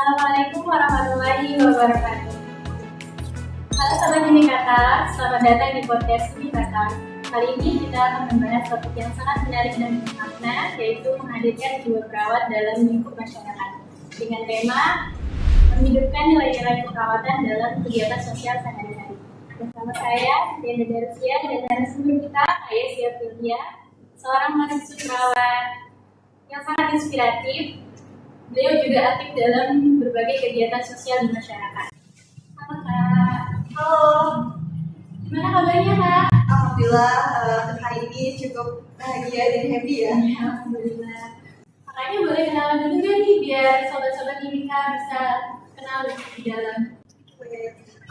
Assalamualaikum warahmatullahi wabarakatuh. Halo Sobat Unikata, selamat datang di podcast Unikata. Kali ini kita akan membahas topik yang sangat menarik dan bermakna, yaitu menghadirkan jiwa perawat dalam lingkup masyarakat. Dengan tema menghidupkan nilai-nilai keperawatan dalam kegiatan sosial sehari-hari. Bersama saya, Diana Darusia, dan narasumber kita, Ayesya Filia, seorang mahasiswa perawat yang sangat inspiratif. Beliau juga aktif dalam berbagai kegiatan sosial di masyarakat. Halo Kak. Halo, Gimana kabarnya Kak? alhamdulillah untuk hari ini cukup bahagia dan happy ya. Alhamdulillah. Kakaknya boleh kenalan dulu gak nih biar sobat-sobat Unika bisa kenal di dalam.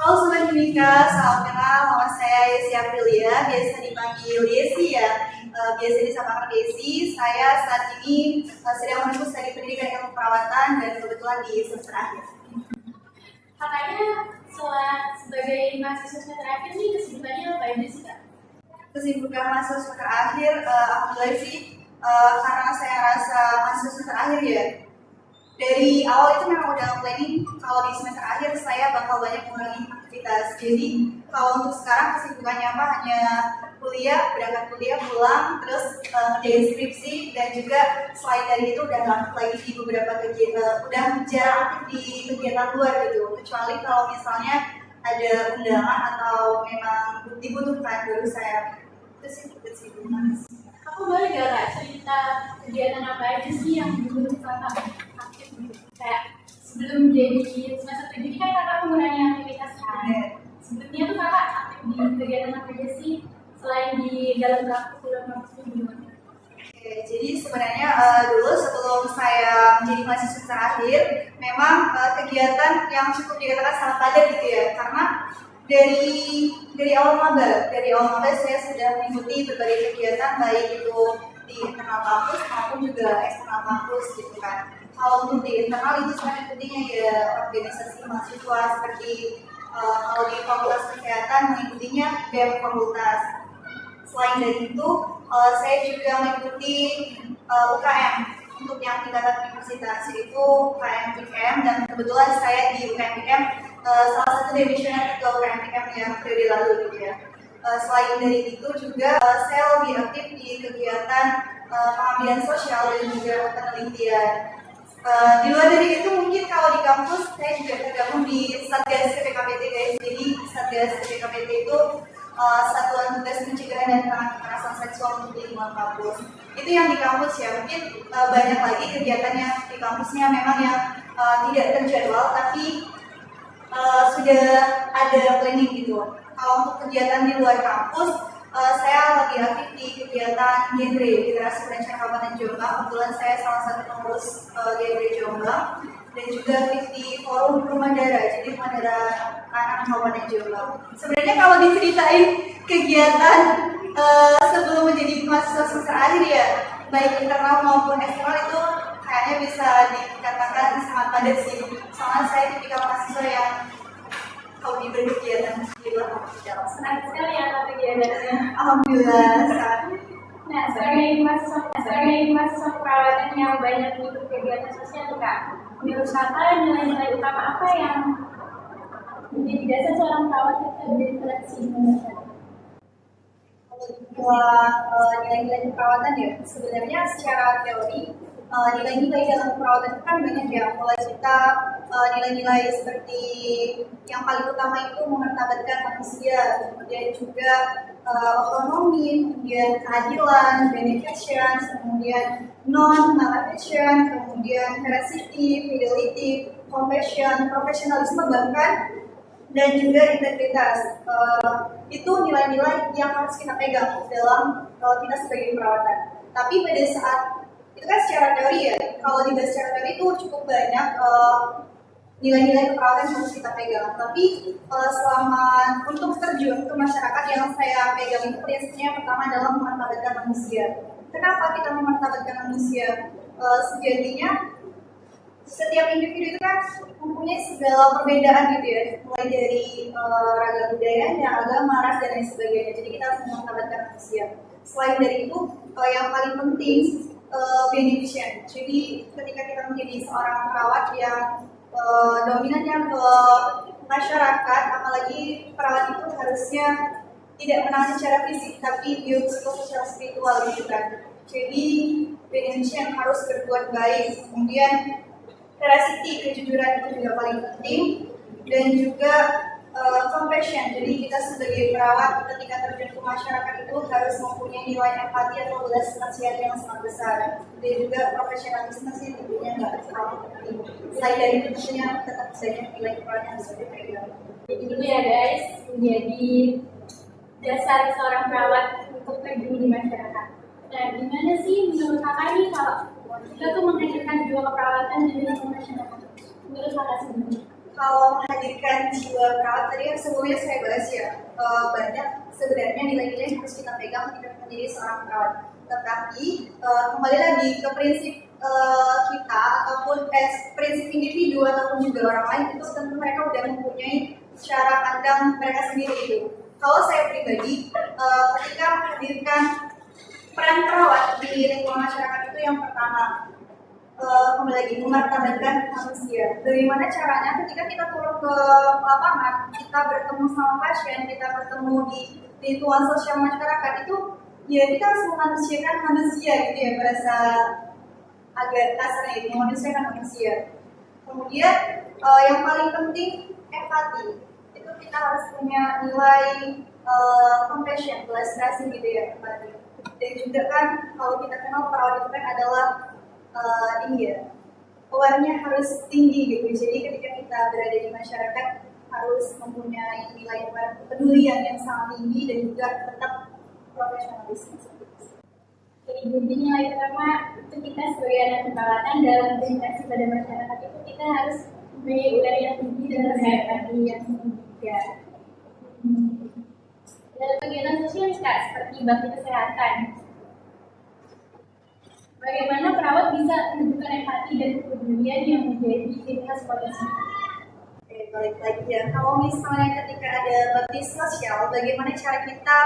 Halo Sobat Unika, salam kenal, nama saya Yesi Aprilia, biasa dipanggil Yesi ya. Biasa disamakan Yesi. Saya saat ini sedang menempuh studi pendidikan ilmu perawatan dan kebetulan di semester akhir. Kakaknya sebagai mahasiswa semester akhir nih kesibukannya apa aja sih Kak? Kesibukan masuk semester akhir, alhamdulillah sih, karena saya rasa masuk semester akhir ya. Dari awal itu memang udah planning kalau di semester akhir saya bakal banyak mengurangi aktivitas. Jadi kalau untuk sekarang kesibukannya apa? Hanya kuliah, berangkat kuliah, pulang, terus ngerjain skripsi, dan juga selain dari itu udah nggak aktif lagi di beberapa kegiatan, udah jarang aktif di kegiatan luar gitu. Kecuali kalau misalnya ada undangan atau memang dibutuhkan baru saya itu sih kesibukan. Aku boleh gak Kak cerita kegiatan apa aja sih yang dulu Kakak aktif gitu? Kayak sebelum jadi semester 7 ini kan Kakak mengurangi aktivitas kan? Sebelumnya tuh Kakak aktif di kegiatan apa aja sih selain di dalam kampus, luar kampus itu gimana? Oke, jadi sebenarnya dulu sebelum saya menjadi mahasiswa terakhir, memang kegiatan yang cukup dikatakan sangat padat gitu ya, karena dari awal maba saya sudah mengikuti berbagai kegiatan baik itu di internal kampus maupun juga eksternal kampus gitu kan. Kalau untuk di internal itu saya mengikutinya ya organisasi mahasiswa seperti kalau di fakultas kesehatan mengikutinya BEM fakultas. Selain dari itu, saya juga mengikuti UKM untuk yang tingkatan universitas, yaitu UKM PKM, dan kebetulan saya di UKM PKM salah satu demisioner ketua UKM PKM yang periode lalu gitu ya. Selain dari itu juga saya lebih aktif di kegiatan pengambilan sosial dan juga penelitian. Di luar dari itu mungkin kalau di kampus saya juga tergabung di Satgas PPKPT guys. Jadi Satgas PPKPT itu Satuan Tugas Pencegahan dan Penanganan Kekerasan Seksual untuk di lingkungan kampus. Itu yang di kampus ya. Mungkin banyak lagi kegiatan yang di kampusnya memang yang tidak terjadwal tapi sudah ada planning gitu. Kalau untuk kegiatan di luar kampus, saya lebih aktif di kegiatan genre Generasi Perencana Kabupaten Jombang. Kebetulan saya salah satu pengurus genre Jombang dan juga aktif di forum Rumah Darah, jadi Rumah Darah Anak Kabupaten Jombang. Sebenarnya kalau diceritain kegiatan sebelum menjadi mahasiswa semester akhir ya, baik internal maupun eksternal itu kayaknya bisa dikatakan sangat padat sih. Soalnya saya tipikal mahasiswa yang hobi berkegiatan di luar kampus. Senang sekali ya Kak kegiatannya. Alhamdulillah sangat. Nah, sebagai mahasiswa keperawatan yang banyak ikut kegiatan sosial tuh Kak, menurut Kakak nilai-nilai utama apa yang menjadi dasar seorang perawat ketika berinteraksi dengan masyarakat? Nilai-nilai keperawatan ya, sebenarnya secara teori nilai-nilai dalam perawatan itu kan banyak ya, mulai kita nilai-nilai seperti yang paling utama itu memartabatkan manusia, kemudian juga otonomi, kemudian keadilan, beneficence, kemudian non-maleficence, kemudian veracity, fidelity, compassion, profesionalisme bahkan, dan juga integritas. Itu nilai-nilai yang harus kita pegang dalam kita sebagai perawatan. Tapi pada saat itu kan secara teori ya, kalau dibahas secara teori itu cukup banyak nilai-nilai keperawatan yang harus kita pegang. Tapi selama untuk terjun ke masyarakat yang saya pegang itu prinsipnya pertama adalah memartabatkan manusia. Kenapa kita memartabatkan manusia? Sejatinya setiap individu itu kan mempunyai segala perbedaan gitu ya, mulai dari ragam budayanya, agama, ras, dan lain sebagainya. Jadi kita harus memartabatkan manusia. Selain dari itu, yang paling penting beneficent. Jadi ketika kita menjadi seorang perawat yang dominannya ke masyarakat, apalagi perawat itu harusnya tidak menangani secara fisik tapi biopsikososial spiritual gitu kan. Jadi Indonesia yang harus berbuat baik, kemudian veracity, kejujuran itu juga paling penting, dan juga compassion. Jadi kita sebagai perawat ketika terjun ke masyarakat itu harus mempunyai nilai empati atau belas kasihan yang sangat besar, dan juga profesionalisme sih tentunya nggak terlalu penting. Selain dari itu tentunya tetap banyak nilai peran yang harus dipegang. Jadi dulu ya guys, menjadi dasar seorang perawat untuk terjun di masyarakat. Nah, gimana sih menurut kakak nih kalau kita tuh menghadirkan jiwa keperawatan di lingkungan masyarakat? Menurut kakak sendiri? Kalau menghadirkan jiwa perawat tadi yang sebelumnya saya bahas ya, banyak sebenarnya nilai-nilai yang harus kita pegang ketika menjadi seorang perawat. Tetapi kembali lagi ke prinsip kita ataupun prinsip individu ataupun juga orang lain, itu tentu mereka udah mempunyai cara pandang mereka sendiri itu. Kalau saya pribadi, ketika menghadirkan peran perawat di lingkungan masyarakat itu yang pertama, kembali lagi memartabatkan manusia. Bagaimana caranya ketika kita turun ke lapangan, kita bertemu sama pasien, kita bertemu di lingkungan sosial masyarakat itu, ya kita harus memanusiakan manusia gitu ya, bahasa agak kasarnya itu, memanusiakan manusia. Kemudian yang paling penting empati. Itu kita harus punya nilai compassion, belas kasih gitu ya, empati. Dan juga kan kalau kita kenal perawat itu kan adalah ini ya, awareness harus tinggi gitu. Jadi ketika kita berada di masyarakat harus mempunyai nilai kepedulian yang sangat tinggi dan juga tetap profesionalisme. Jadi intinya nilai pertama itu kita sebagai anak keperawatan dalam berinteraksi pada masyarakat itu kita harus mempunyai nilai yang tinggi dan empati yang tinggi juga. Dalam kegiatan sosial kak, seperti bakti kesehatan, bagaimana perawat bisa menunjukkan empati dan kepedulian yang menjadi ciri khas profesi? Oke, balik lagi ya. Kalau misalnya ketika ada bakti sosial, bagaimana cara kita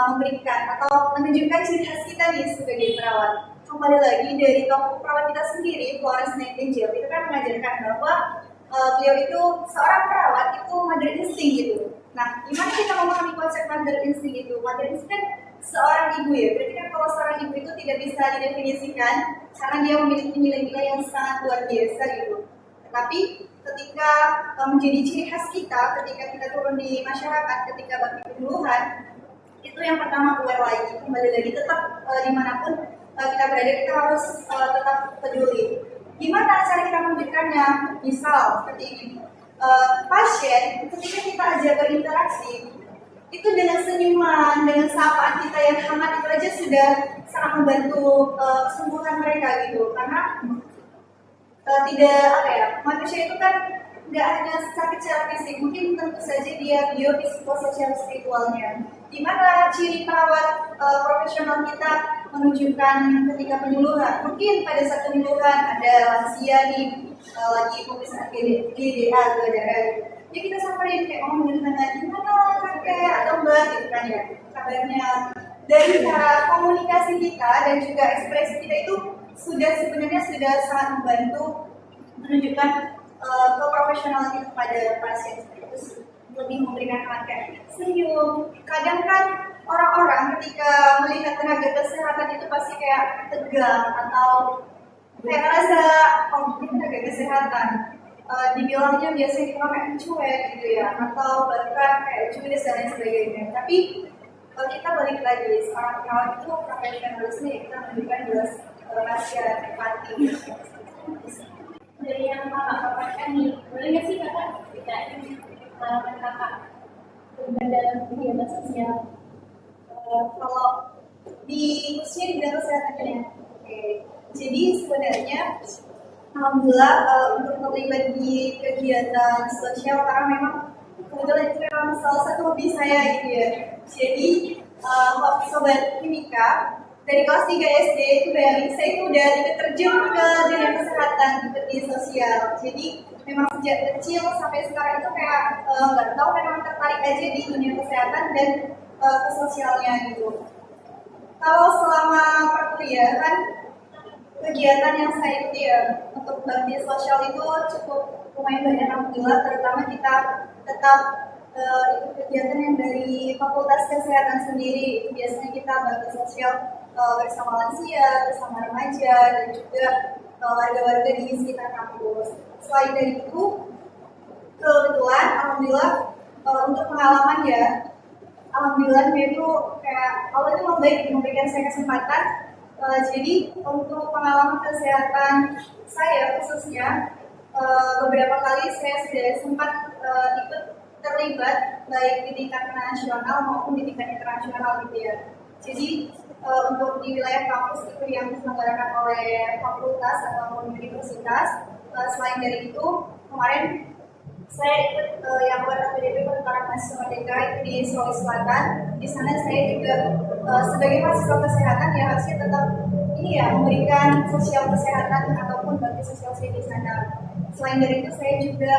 memberikan atau menunjukkan ciri khas kita nih sebagai perawat? Kembali lagi dari tokoh perawat kita sendiri, Florence Nightingale, itu kan mengajarkan bahwa beliau itu seorang perawat itu mother instinct gitu. Nah, gimana kita memahami konsep mother instinct itu? Mother instinct kan seorang ibu ya, berarti kan kalau seorang ibu itu tidak bisa didefinisikan karena dia memiliki nilai-nilai yang sangat luar biasa gitu. Tetapi ketika menjadi ciri khas kita, ketika kita turun di masyarakat, ketika bakti penyuluhan, itu yang pertama aware lagi, kembali lagi tetap dimanapun kita berada, kita harus tetap peduli. Gimana cara kita menunjukkannya? Misal seperti ini, pasien ketika kita ajak berinteraksi, itu dengan senyuman, dengan sapaan kita yang hangat itu aja sudah sangat membantu kesembuhan mereka gitu. Karena tidak apa ya, manusia itu kan nggak hanya sakit secara fisik, mungkin tentu saja dia biopsikososial spiritualnya. Dimana ciri perawat profesional kita menunjukkan ketika penyuluhan, mungkin pada saat penyuluhan ada lansia nih lagi pemeriksaan GDA gula darah, jadi kita sampai kayak ngomongin tentang gimana kakek atau mbak gitu kan ya kabarnya. Dari cara komunikasi kita dan juga ekspresi kita itu sebenarnya sudah sangat membantu menunjukkan keprofesionalan kita kepada pasien. Terus lebih memberikan kayak senyum. Kadang kan orang-orang ketika melihat tenaga kesehatan itu pasti kayak tegang atau kayak ngerasa ini tenaga kesehatan. Dibilangnya biasanya kita kayak cuek gitu ya, atau bahkan kayak judes dan lain sebagainya. Tapi kita balik lagi, seorang perawat itu profesionalisme ya, kita menunjukkan jelas rahasia empati. Dari yang kakak paparkan nih, boleh nggak sih kakak ceritain pengalaman kakak terlibat dalam kegiatan sosial? Kalau di khususnya di bidang kesehatan ya. Oke. Jadi sebenarnya alhamdulillah untuk terlibat di kegiatan sosial karena memang kebetulan itu memang salah satu hobi saya gitu ya. Jadi sobat kimika dari kelas 3 SD itu bayangin saya itu udah terjun ke dunia kesehatan di sosial. Jadi memang sejak kecil sampai sekarang itu kayak nggak tahu memang tertarik aja di dunia kesehatan dan ke sosialnya gitu. Kalau selama perkuliahan kegiatan yang saya ikuti ya untuk bakti sosial itu cukup lumayan banyak alhamdulillah, terutama kita tetap ikut kegiatan yang dari Fakultas Kesehatan sendiri. Itu biasanya kita bakti sosial bersama lansia, bersama remaja, dan juga warga-warga di sekitar kampus. Selain dari itu, kebetulan alhamdulillah untuk pengalaman ya, alhamdulillah itu kayak Allah itu baik memberikan saya kesempatan. Jadi untuk pengalaman kesehatan saya khususnya beberapa kali saya sudah sempat ikut terlibat baik di tingkat nasional maupun di tingkat internasional gitu ya. Jadi untuk di wilayah kampus itu yang diselenggarakan oleh fakultas ataupun universitas. Selain dari itu kemarin saya ikut yang buat APDP Pertukaran Mahasiswa Merdeka itu di Sulawesi Selatan. Di sana saya juga sebagai mahasiswa kesehatan ya harusnya tetap ini ya memberikan sosial kesehatan ataupun bakti sosial saya di sana. Selain dari itu saya juga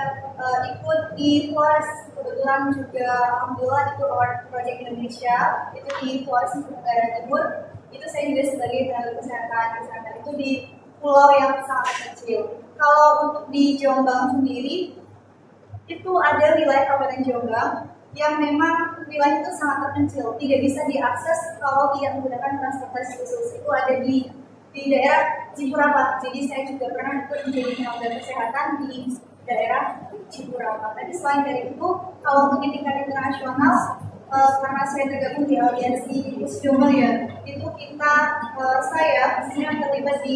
ikut di FORS, kebetulan juga alhamdulillah itu Award Project Indonesia itu di FORS Negara Timur. Itu saya juga sebagai tenaga kesehatan di sana, itu di pulau yang sangat kecil. Kalau untuk di Jombang sendiri itu ada wilayah Kabupaten Jombang yang memang wilayah itu sangat terpencil, tidak bisa diakses kalau tidak menggunakan transportasi khusus. Itu ada di daerah Cipurapat. Jadi saya juga pernah ikut menjadi tenaga kesehatan di daerah Cipurapat. Tapi selain dari itu, kalau untuk di tingkat internasional, karena saya tergabung di aliansi Impus Jombang ya, itu saya khususnya terlibat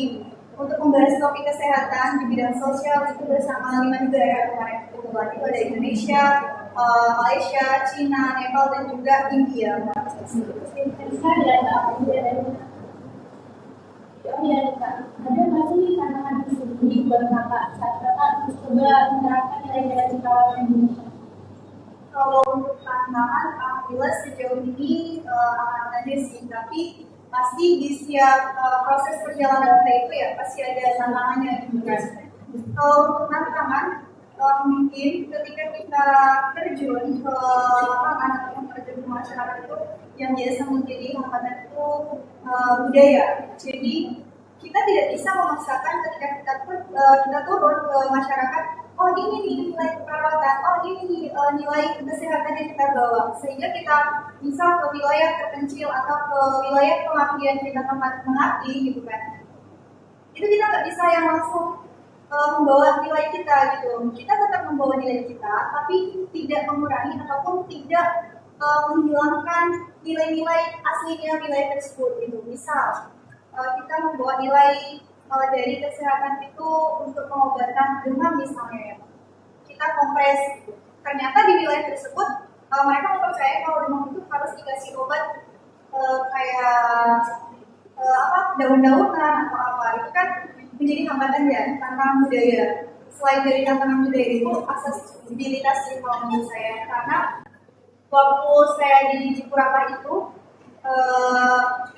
untuk membahas topik kesehatan di bidang sosial itu bersama 5 negara kemarin. Kebetulan itu ada Indonesia, Malaysia, Cina, Nepal, dan juga India. Sekarang ada apa dari ya, Kak. Ada nggak sih tantangan tersendiri buat kakak saat kakak coba menerapkan nilai-nilai kekawasan Indonesia? Kalau untuk tantangan, alhamdulillah sejauh ini aman aja sih. Tapi pasti di setiap proses perjalanan kita itu ya pasti ada tantangannya gitu kan. Kalau untuk tantangan, mungkin ketika kita terjun ke lapangan ataupun terjun ke masyarakat itu yang biasa menjadi hambatan itu budaya. Jadi kita tidak bisa memaksakan ketika kita turun ke masyarakat, oh ini nih nilai keperawatan, oh ini nih nilai kesehatan yang kita bawa, sehingga kita bisa ke wilayah terpencil atau ke wilayah pengabdian kita tempat mengabdi gitu kan. Itu kita nggak bisa yang langsung membawa nilai kita gitu. Kita tetap membawa nilai kita, tapi tidak mengurangi ataupun tidak menghilangkan nilai-nilai aslinya wilayah tersebut gitu. Misal kita membawa nilai dari kesehatan itu untuk pengobatan demam misalnya ya. Kita kompres gitu. Ternyata di wilayah tersebut mereka mempercayai kalau demam itu harus dikasih obat kayak daun-daunan atau apa. Itu kan menjadi hambatan ya, tantangan budaya. Selain dari tantangan budaya itu aksesibilitas sih kalau menurut saya, karena waktu saya di Cipurapat itu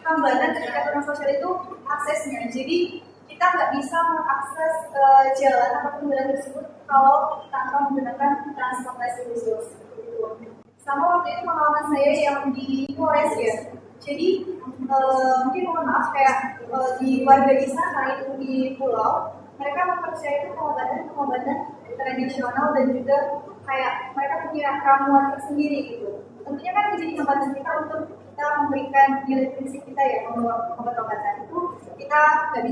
hambatan ketika turun sosial itu aksesnya. Jadi kita nggak bisa mengakses jalan atau jalan tersebut kalau tanpa menggunakan transportasi khusus. Sama waktu itu pengalaman saya yang di Flores ya. Jadi mungkin mohon maaf kayak di warga di sana itu di pulau, mereka mempercayai itu pengobatan tradisional dan juga kayak mereka punya ramuan tersendiri gitu. Tentunya kan menjadi hambatan kita untuk kita memberikan nilai prinsip kita ya, obat-obatan itu kita nggak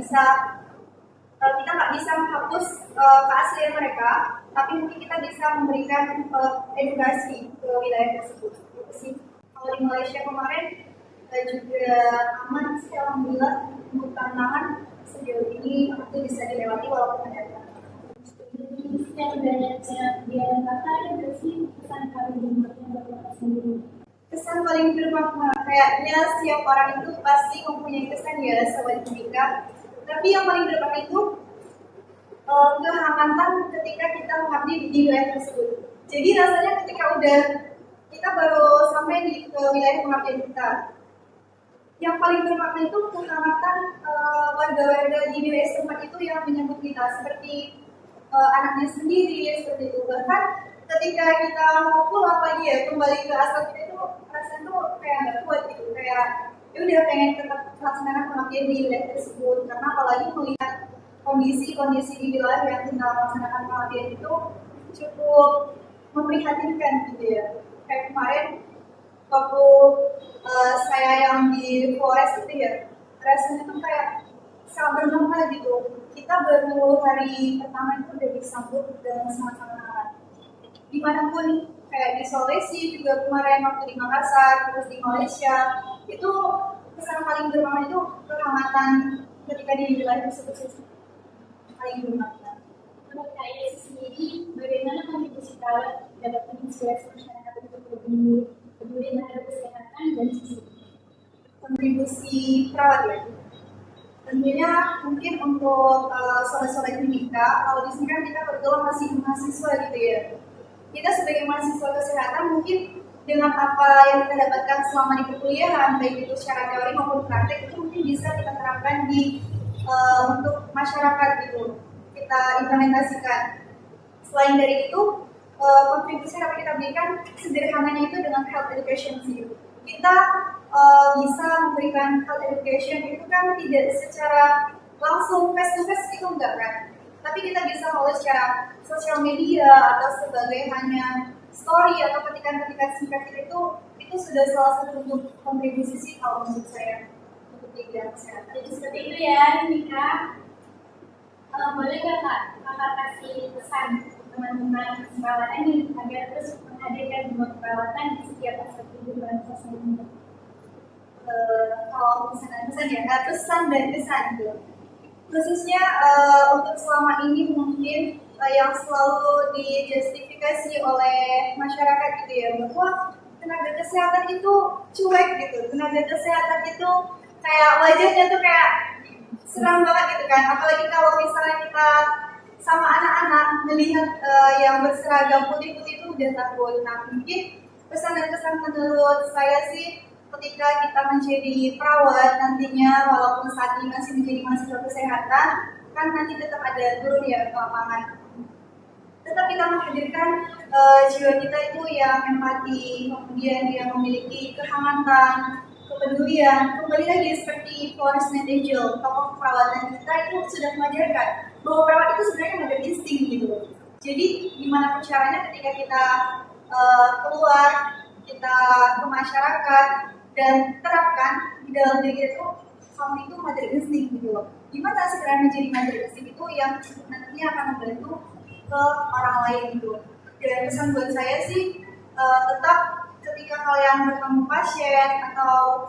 bisa menghapus keaslian mereka, tapi mungkin kita bisa memberikan edukasi ke wilayah tersebut. Itu sih. Kalau di Malaysia kemarin juga aman sih alhamdulillah. Untuk tantangan sejauh ini itu bisa dilewati walaupun ada tantangan. Sekian banyaknya dia kata ya bersih pesan paling bermakna buat kakak sendiri. Kesan paling bermakna kayaknya setiap orang itu pasti mempunyai kesan ya sobat Mika. Tapi yang paling bermakna itu kehangatan ketika kita mengabdi di wilayah tersebut. Jadi rasanya ketika kita baru sampai di wilayah pengabdian kita, yang paling bermakna itu kehangatan warga-warga di wilayah setempat itu yang menyambut kita seperti anaknya sendiri seperti itu. Bahkan ketika kita mau pulang lagi ya kembali ke asal kita itu rasanya tuh kayak nggak kuat gitu, kayak ya udah pengen tetap melaksanakan pengabdian di wilayah tersebut, karena apalagi melihat kondisi di wilayah yang tinggal melaksanakan pengabdian itu cukup memprihatinkan gitu ya. Kayak kemarin waktu saya yang di Flores itu ya, rasanya tuh kayak sangat bermanfaat gitu. Kita baru hari pertama itu udah disambut dengan sangat-sangat hangat. Dimanapun, kayak di Sulawesi juga kemarin waktu di Makassar, terus di Malaysia, itu kesan paling bermanfaat itu kehangatan ketika di wilayah tersebut paling bermanfaat. Menurut Kak Yesi sendiri, bagaimana kontribusi perawat dapat menginspirasi masyarakat untuk lebih peduli terhadap kesehatan dan sisi kontribusi perawat ya? Tentunya mungkin untuk sobat-sobat klinika, kalau di sini kan kita kebetulan masih mahasiswa gitu ya. Kita sebagai mahasiswa kesehatan mungkin dengan apa yang kita dapatkan selama di perkuliahan, baik itu secara teori maupun praktek, itu mungkin bisa kita terapkan di untuk masyarakat gitu, kita implementasikan. Selain dari itu, kontribusi yang dapat kita berikan sederhananya itu dengan health education sih. Kita bisa memberikan health education itu kan tidak secara langsung face to face itu enggak kan, tapi kita bisa melalui secara sosial media atau sebagai hanya story atau ketikan-ketikan singkat itu sudah salah satu bentuk kontribusi sih kalau menurut saya untuk di bidang kesehatan. Jadi seperti itu ya, Nika. Boleh nggak Kakak kasih pesan teman-teman perawat ini agar terus menghadirkan dunia perawatan di setiap aspek kehidupan sosial ini? Kalau pesan ya, pesan dan kesan gitu. Khususnya untuk selama ini mungkin yang selalu dijustifikasi oleh masyarakat gitu ya, bahwa tenaga kesehatan itu cuek gitu, tenaga kesehatan itu kayak wajahnya tuh kayak seram banget gitu kan, apalagi kalau misalnya kita sama anak-anak melihat yang berseragam putih-putih itu udah takut. Nah mungkin pesan dan kesan menurut saya sih, ketika kita menjadi perawat nantinya, walaupun saat ini masih menjadi mahasiswa kesehatan, kan nanti tetap ada turun ya ke lapangan. Tetap kita menghadirkan jiwa kita itu yang empati, kemudian yang memiliki kehangatan, kepedulian. Kembali lagi seperti Florence Nightingale, tokoh perawatan kita itu sudah mengajarkan bahwa perawat itu sebenarnya ada insting gitu. Jadi gimana pun caranya ketika kita keluar, kita ke masyarakat dan terapkan di dalam diri itu, kamu itu mother instinct gitu loh. Gimana sebenarnya menjadi mother instinct itu yang nantinya akan membantu ke orang lain gitu. Dan pesan buat saya sih, tetap ketika kalian bertemu pasien atau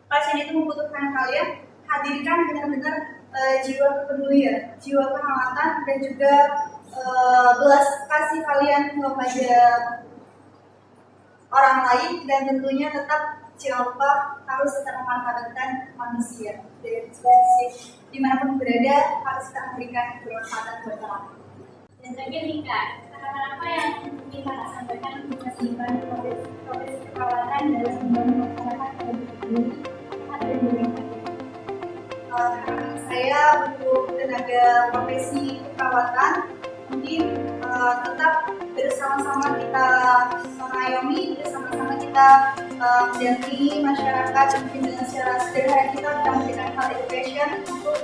pasien itu membutuhkan kalian, hadirkan benar-benar jiwa kepedulian, jiwa kehangatan, dan juga belas kasih kalian kepada orang lain, dan tentunya tetap jangan lupa harus tetap memanfaatkan manusia. Dan dimanapun berada harus tetap memberikan bermanfaatan buat orang. Dan terakhir nih Kak, kata-kata apa yang ingin Kakak sampaikan untuk mengembangkan profesi keperawatan dalam membangun masyarakat yang lebih peduli dan berempati? Saya untuk tenaga profesi keperawatan mungkin tetap bersama-sama kita mengayomi, bersama-sama kita mendampingi masyarakat mungkin dengan secara sederhana kita memberikan health education untuk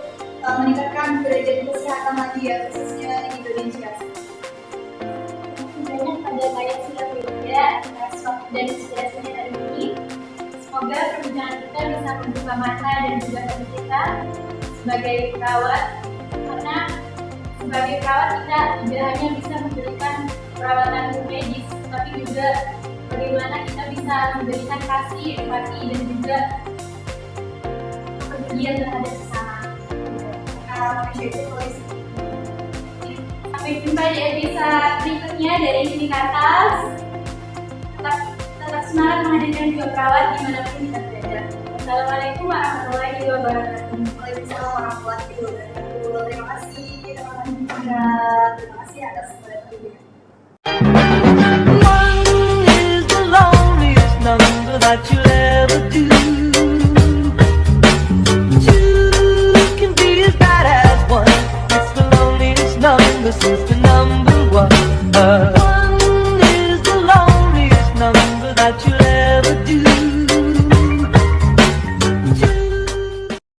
meningkatkan derajat kesehatan lagi ya, khususnya di Indonesia. Banyak pada banyak sudah berbeda atas waktu dan inspirasinya hari ini. Semoga perbincangan kita bisa membuka mata dan juga hati kita sebagai perawat, karena sebagai perawat kita tidak hanya bisa memberikan perawatan medis, tapi juga bagaimana kita bisa memberikan kasih, empati, dan juga kepedulian terhadap sesama. Sampai jumpa di episode berikutnya dari Sini ke Atas. Tetap semangat menghadirkan jiwa perawat dimanapun kita berada. Wassalamualaikum warahmatullahi wabarakatuh. Waalaikumsalam warahmatullahi wabarakatuh. Terima kasih teman-teman. Terima kasih atas perhatiannya. One is the loneliest number that you